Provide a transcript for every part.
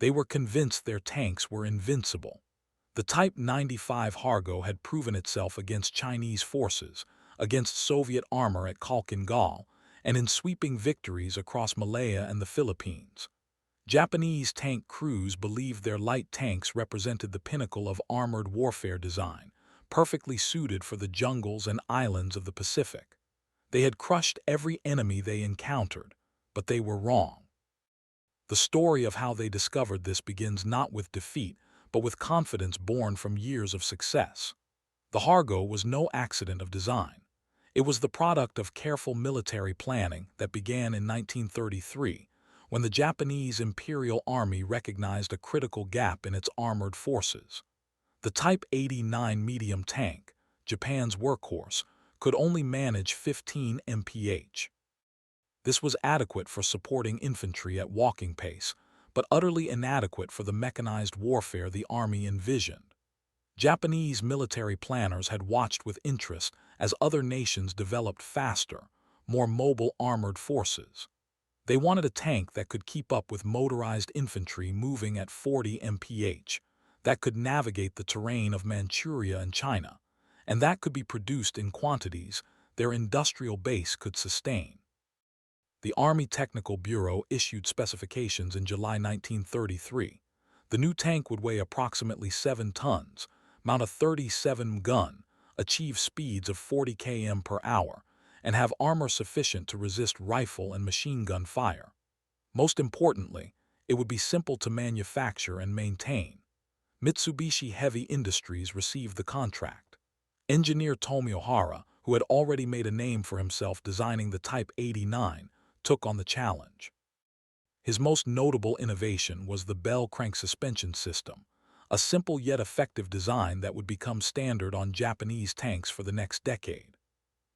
They were convinced their tanks were invincible. The Type 95 Hargo had proven itself against Chinese forces, against Soviet armor at Khalkhin Gol, and in sweeping victories across Malaya and the Philippines. Japanese tank crews believed their light tanks represented the pinnacle of armored warfare design, perfectly suited for the jungles and islands of the Pacific. They had crushed every enemy they encountered, but they were wrong. The story of how they discovered this begins not with defeat, but with confidence born from years of success. The Hargo was no accident of design. It was the product of careful military planning that began in 1933, when the Japanese Imperial Army recognized a critical gap in its armored forces. The Type 89 medium tank, Japan's workhorse, could only manage 15 mph. This was adequate for supporting infantry at walking pace, but utterly inadequate for the mechanized warfare the Army envisioned. Japanese military planners had watched with interest as other nations developed faster, more mobile armored forces. They wanted a tank that could keep up with motorized infantry moving at 40 mph, that could navigate the terrain of Manchuria and China, and that could be produced in quantities their industrial base could sustain. The Army Technical Bureau issued specifications in July 1933. The new tank would weigh approximately 7 tons, mount a 37-gun, achieve speeds of 40 km per hour, and have armor sufficient to resist rifle and machine gun fire. Most importantly, it would be simple to manufacture and maintain. Mitsubishi Heavy Industries received the contract. Engineer Tomio Hara, who had already made a name for himself designing the Type 89, took on the challenge. His most notable innovation was the bell crank suspension system, a simple yet effective design that would become standard on Japanese tanks for the next decade.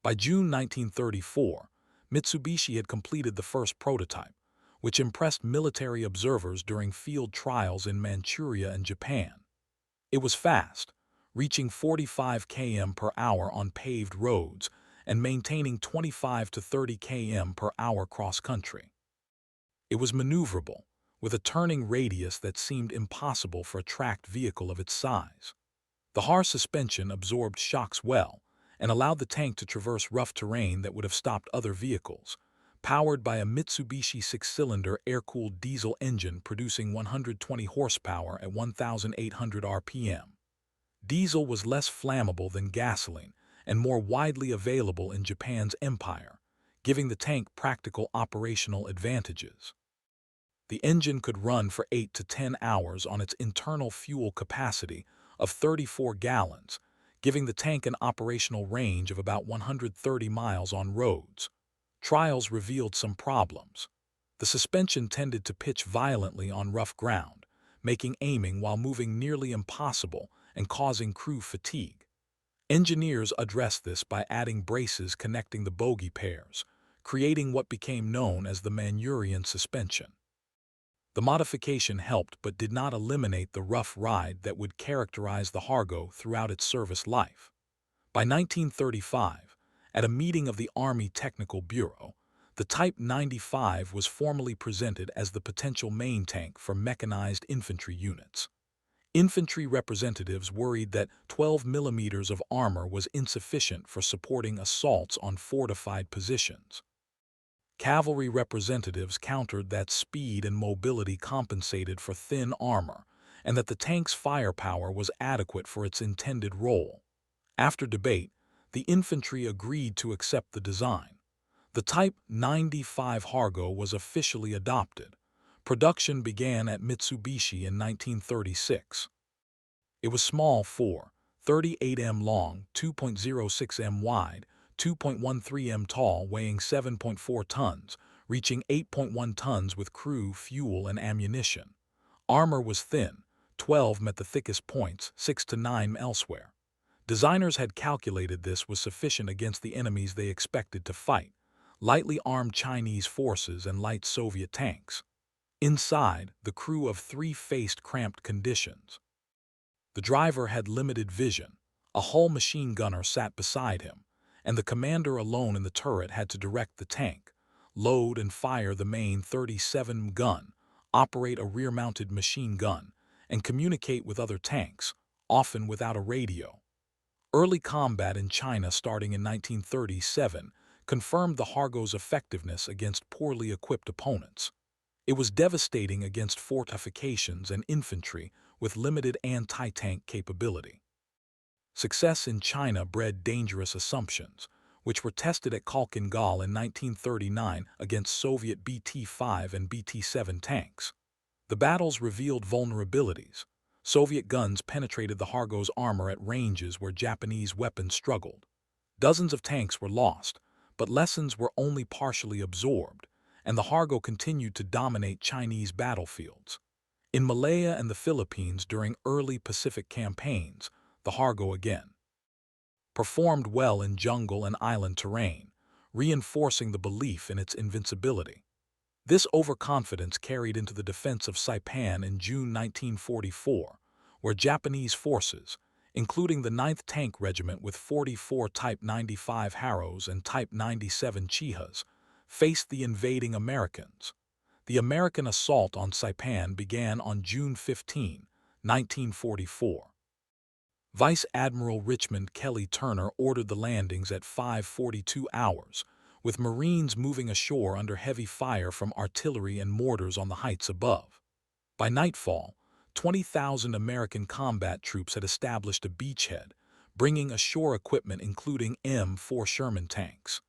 By June 1934, Mitsubishi had completed the first prototype, which impressed military observers during field trials in Manchuria and Japan. It was fast, reaching 45 km per hour on paved roads and maintaining 25 to 30 km per hour cross-country. It was maneuverable, with a turning radius that seemed impossible for a tracked vehicle of its size. The Har suspension absorbed shocks well and allowed the tank to traverse rough terrain that would have stopped other vehicles, powered by a Mitsubishi six-cylinder air-cooled diesel engine producing 120 horsepower at 1,800 RPM. Diesel was less flammable than gasoline and more widely available in Japan's empire, giving the tank practical operational advantages. The engine could run for 8 to 10 hours on its internal fuel capacity of 34 gallons, giving the tank an operational range of about 130 miles on roads. Trials revealed some problems. The suspension tended to pitch violently on rough ground, making aiming while moving nearly impossible and causing crew fatigue. Engineers addressed this by adding braces connecting the bogie pairs, creating what became known as the Manchurian suspension. The modification helped but did not eliminate the rough ride that would characterize the Hargo throughout its service life. By 1935, at a meeting of the Army Technical Bureau, the Type 95 was formally presented as the potential main tank for mechanized infantry units. Infantry representatives worried that 12 millimeters of armor was insufficient for supporting assaults on fortified positions. Cavalry representatives countered that speed and mobility compensated for thin armor, and that the tank's firepower was adequate for its intended role. After debate, the infantry agreed to accept the design. The Type 95 Hargo was officially adopted. Production began at Mitsubishi in 1936. It was small for 38 m long, 2.06 m wide, 2.13 m tall, weighing 7.4 tons, reaching 8.1 tons with crew, fuel, and ammunition. Armor was thin, 12 met the thickest points, 6 to 9 elsewhere. Designers had calculated this was sufficient against the enemies they expected to fight, lightly armed Chinese forces and light Soviet tanks. Inside, the crew of three faced cramped conditions. The driver had limited vision, a hull machine gunner sat beside him, and the commander alone in the turret had to direct the tank, load and fire the main 37 gun, operate a rear-mounted machine gun, and communicate with other tanks, often without a radio. Early combat in China starting in 1937 confirmed the Hargo's effectiveness against poorly equipped opponents. It was devastating against fortifications and infantry with limited anti-tank capability. Success in China bred dangerous assumptions, which were tested at Khalkhin Gol in 1939 against Soviet BT-5 and BT-7 tanks. The battles revealed vulnerabilities. Soviet guns penetrated the Hargo's armor at ranges where Japanese weapons struggled. Dozens of tanks were lost, but lessons were only partially absorbed, and the Hargo continued to dominate Chinese battlefields. In Malaya and the Philippines during early Pacific campaigns, the Hargo again performed well in jungle and island terrain, reinforcing the belief in its invincibility. This overconfidence carried into the defense of Saipan in June 1944, where Japanese forces, including the 9th Tank Regiment with 44 Type 95 Harrows and Type 97 Chihas, faced the invading Americans. The American assault on Saipan began on June 15, 1944. Vice Admiral Richmond Kelly Turner ordered the landings at 5:42 hours, with Marines moving ashore under heavy fire from artillery and mortars on the heights above. By nightfall, 20,000 American combat troops had established a beachhead, bringing ashore equipment including M4 Sherman tanks.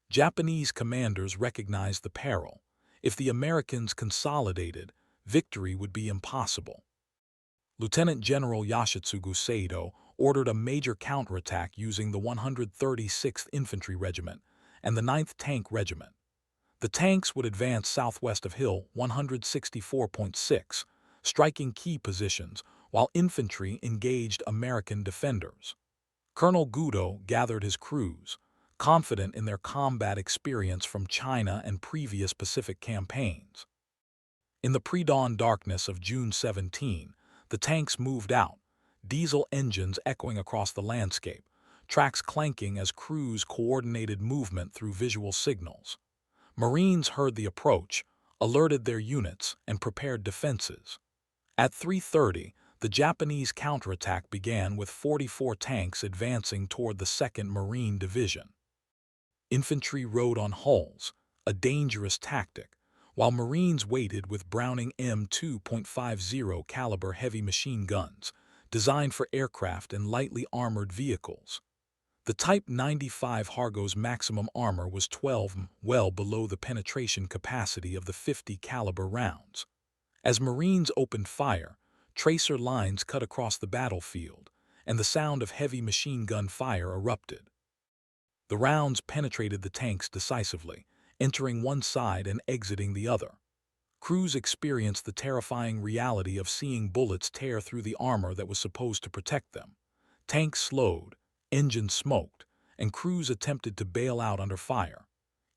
Japanese commanders recognized the peril. If the Americans consolidated, victory would be impossible. Lieutenant General Yoshitsugu Saito ordered a major counterattack using the 136th Infantry Regiment and the 9th Tank Regiment. The tanks would advance southwest of Hill 164.6, striking key positions, while infantry engaged American defenders. Colonel Gudo gathered his crews, confident in their combat experience from China and previous Pacific campaigns. In the pre-dawn darkness of June 17, the tanks moved out, diesel engines echoing across the landscape, tracks clanking as crews coordinated movement through visual signals. Marines heard the approach, alerted their units, and prepared defenses. At 3:30, the Japanese counterattack began with 44 tanks advancing toward the 2nd Marine Division. Infantry rode on hulls, a dangerous tactic, while Marines waited with Browning M2.50 caliber heavy machine guns, designed for aircraft and lightly armored vehicles. The Type 95 Hargo's maximum armor was 12 well below the penetration capacity of the 50 caliber rounds. As Marines opened fire, tracer lines cut across the battlefield, and the sound of heavy machine gun fire erupted. The rounds penetrated the tanks decisively, entering one side and exiting the other. Crews experienced the terrifying reality of seeing bullets tear through the armor that was supposed to protect them. Tanks slowed, engines smoked, and crews attempted to bail out under fire.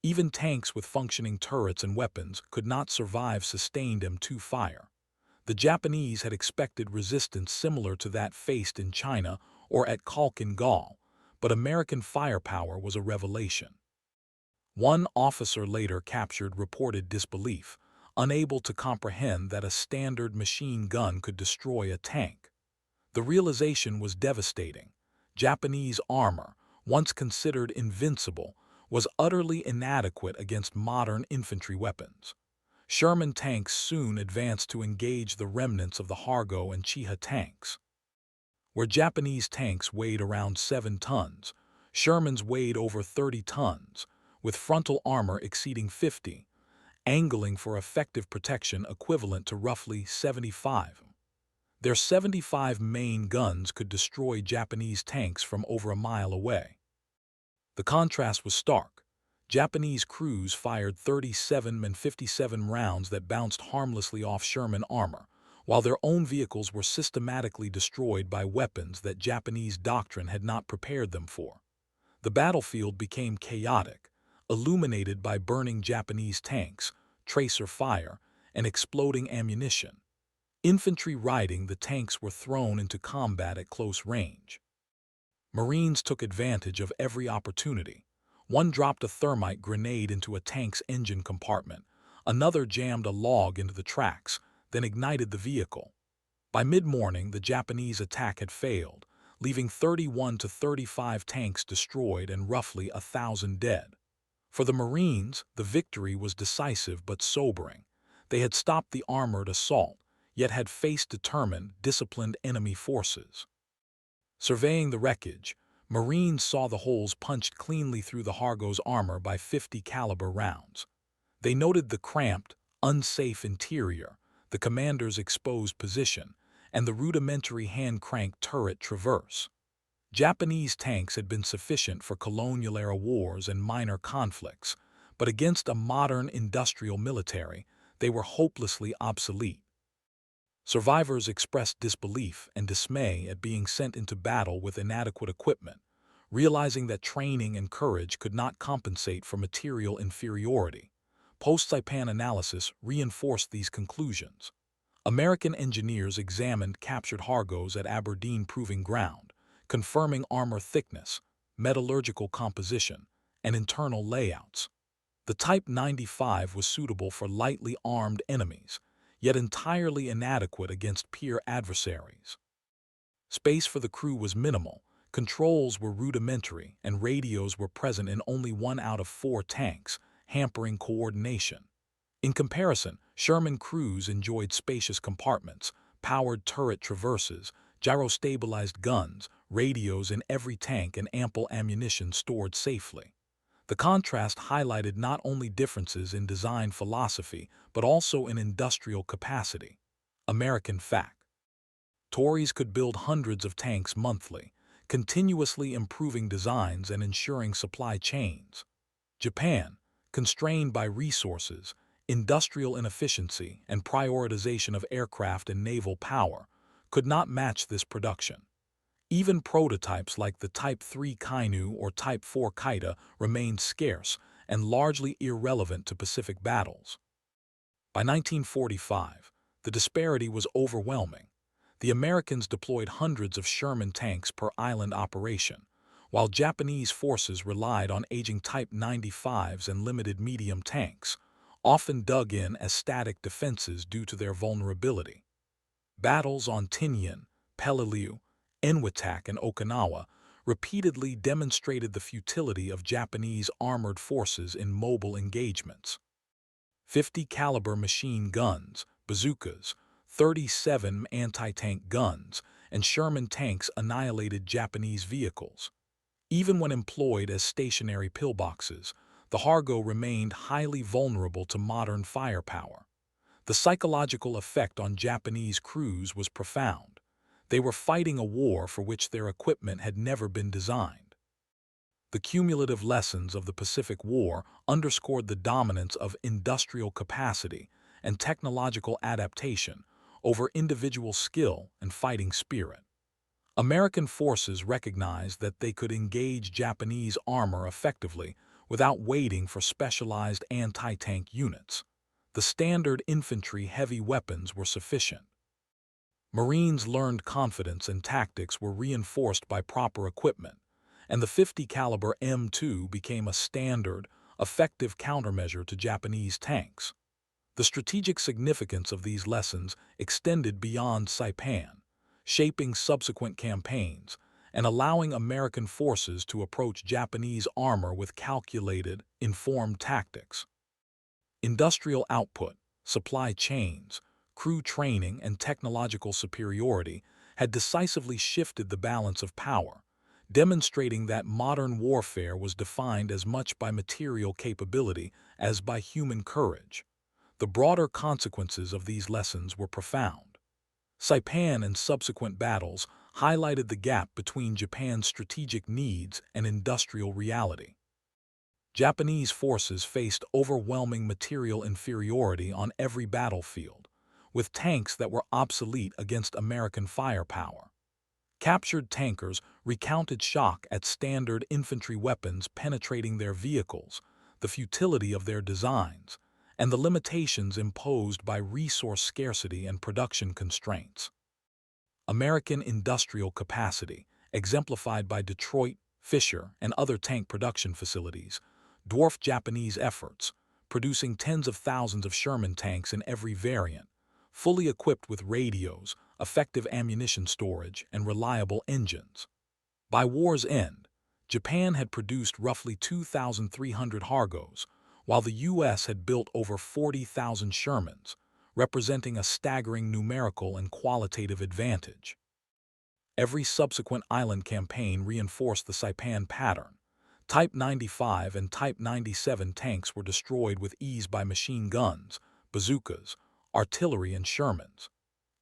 Even tanks with functioning turrets and weapons could not survive sustained M2 fire. The Japanese had expected resistance similar to that faced in China or at Khalkhin Gol, but American firepower was a revelation. One officer later captured reported disbelief, unable to comprehend that a standard machine gun could destroy a tank. The realization was devastating. Japanese armor, once considered invincible, was utterly inadequate against modern infantry weapons. Sherman tanks soon advanced to engage the remnants of the Hargo and Chiha tanks. Where Japanese tanks weighed around 7 tons, Shermans weighed over 30 tons, with frontal armor exceeding 50, angling for effective protection equivalent to roughly 75. Their 75 main guns could destroy Japanese tanks from over a mile away. The contrast was stark. Japanese crews fired 37 and 57 rounds that bounced harmlessly off Sherman armor, while their own vehicles were systematically destroyed by weapons that Japanese doctrine had not prepared them for. The battlefield became chaotic, illuminated by burning Japanese tanks, tracer fire, and exploding ammunition. Infantry riding the tanks were thrown into combat at close range. Marines took advantage of every opportunity. One dropped a thermite grenade into a tank's engine compartment, Another jammed a log into the tracks, then ignited the vehicle. By mid-morning, the Japanese attack had failed, leaving 31 to 35 tanks destroyed and roughly 1,000 dead. For the Marines, the victory was decisive but sobering. They had stopped the armored assault, yet had faced determined, disciplined enemy forces. Surveying the wreckage, Marines saw the holes punched cleanly through the Hargo's armor by 50 caliber rounds. They noted the cramped, unsafe interior, the commander's exposed position, and the rudimentary hand-cranked turret traverse. Japanese tanks had been sufficient for colonial-era wars and minor conflicts, but against a modern industrial military, they were hopelessly obsolete. Survivors expressed disbelief and dismay at being sent into battle with inadequate equipment, realizing that training and courage could not compensate for material inferiority. Post-Saipan analysis reinforced these conclusions. American engineers examined captured Hargos at Aberdeen Proving Ground, confirming armor thickness, metallurgical composition, and internal layouts. The Type 95 was suitable for lightly armed enemies, yet entirely inadequate against peer adversaries. Space for the crew was minimal, controls were rudimentary, and radios were present in only 1 out of 4 tanks, hampering coordination. In comparison, Sherman crews enjoyed spacious compartments, powered turret traverses, gyro-stabilized guns, radios in every tank, and ample ammunition stored safely. The contrast highlighted not only differences in design philosophy, but also in industrial capacity. American fact: Tories could build hundreds of tanks monthly, continuously improving designs and ensuring supply chains. Japan, constrained by resources, industrial inefficiency, and prioritization of aircraft and naval power, could not match this production. Even prototypes like the Type 3 Kainu or Type 4 Kaita remained scarce and largely irrelevant to Pacific battles. By 1945, the disparity was overwhelming. The Americans deployed hundreds of Sherman tanks per island operation, while Japanese forces relied on aging Type 95s and limited medium tanks, often dug in as static defenses due to their vulnerability. Battles on Tinian, Peleliu, Enwtak, and Okinawa repeatedly demonstrated the futility of Japanese armored forces in mobile engagements. 50 caliber machine guns, bazookas, 37 anti-tank guns, and Sherman tanks annihilated Japanese vehicles. Even when employed as stationary pillboxes, the Hargo remained highly vulnerable to modern firepower. The psychological effect on Japanese crews was profound. They were fighting a war for which their equipment had never been designed. The cumulative lessons of the Pacific War underscored the dominance of industrial capacity and technological adaptation over individual skill and fighting spirit. American forces recognized that they could engage Japanese armor effectively without waiting for specialized anti-tank units. The standard infantry heavy weapons were sufficient. Marines learned confidence and tactics were reinforced by proper equipment, and the 50 caliber M2 became a standard, effective countermeasure to Japanese tanks. The strategic significance of these lessons extended beyond Saipan, shaping subsequent campaigns and allowing American forces to approach Japanese armor with calculated, informed tactics. Industrial output, supply chains, crew training, and technological superiority had decisively shifted the balance of power, demonstrating that modern warfare was defined as much by material capability as by human courage. The broader consequences of these lessons were profound. Saipan and subsequent battles highlighted the gap between Japan's strategic needs and industrial reality. Japanese forces faced overwhelming material inferiority on every battlefield, with tanks that were obsolete against American firepower. Captured tankers recounted shock at standard infantry weapons penetrating their vehicles, the futility of their designs, and the limitations imposed by resource scarcity and production constraints. American industrial capacity, exemplified by Detroit, Fisher, and other tank production facilities, dwarfed Japanese efforts, producing tens of thousands of Sherman tanks in every variant, fully equipped with radios, effective ammunition storage, and reliable engines. By war's end, Japan had produced roughly 2,300 Hargos, while the U.S. had built over 40,000 Shermans, representing a staggering numerical and qualitative advantage. Every subsequent island campaign reinforced the Saipan pattern. Type 95 and Type 97 tanks were destroyed with ease by machine guns, bazookas, artillery, and Shermans.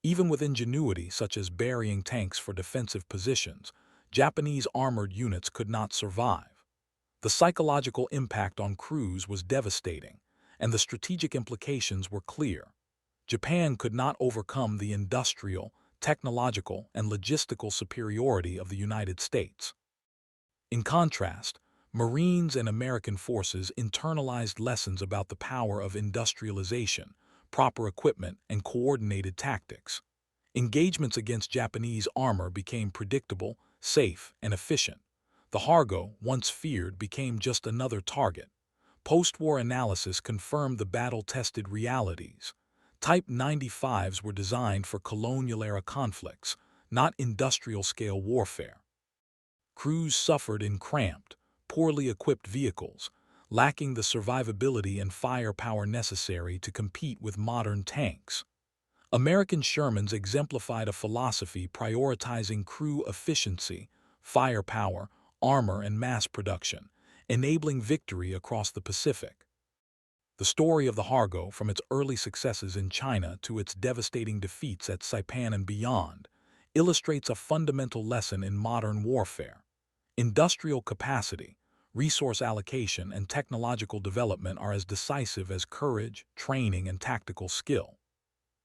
Even with ingenuity such as burying tanks for defensive positions, Japanese armored units could not survive. The psychological impact on crews was devastating, and the strategic implications were clear. Japan could not overcome the industrial, technological, and logistical superiority of the United States. In contrast, Marines and American forces internalized lessons about the power of industrialization, proper equipment, and coordinated tactics. Engagements against Japanese armor became predictable, safe, and efficient. The Hargo, once feared, became just another target. Post-war analysis confirmed the battle-tested realities. Type 95s were designed for colonial-era conflicts, not industrial-scale warfare. Crews suffered in cramped, poorly equipped vehicles, lacking the survivability and firepower necessary to compete with modern tanks. American Shermans exemplified a philosophy prioritizing crew efficiency, firepower, armor, and mass production, enabling victory across the Pacific. The story of the Hargo, from its early successes in China to its devastating defeats at Saipan and beyond, illustrates a fundamental lesson in modern warfare. Industrial capacity, resource allocation, and technological development are as decisive as courage, training, and tactical skill.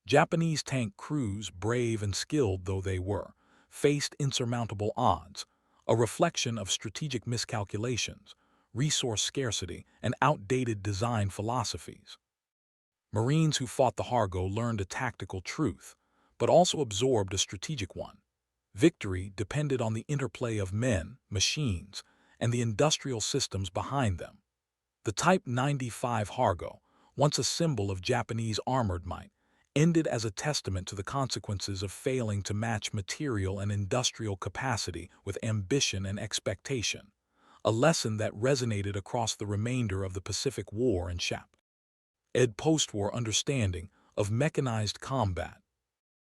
Japanese tank crews, brave and skilled though they were, faced insurmountable odds, a reflection of strategic miscalculations, resource scarcity, and outdated design philosophies. Marines who fought the Hargo learned a tactical truth, but also absorbed a strategic one. Victory depended on the interplay of men, machines, and the industrial systems behind them. The Type 95 Hargo, once a symbol of Japanese armored might, ended as a testament to the consequences of failing to match material and industrial capacity with ambition and expectation, a lesson that resonated across the remainder of the Pacific War and shaped post-war understanding of mechanized combat.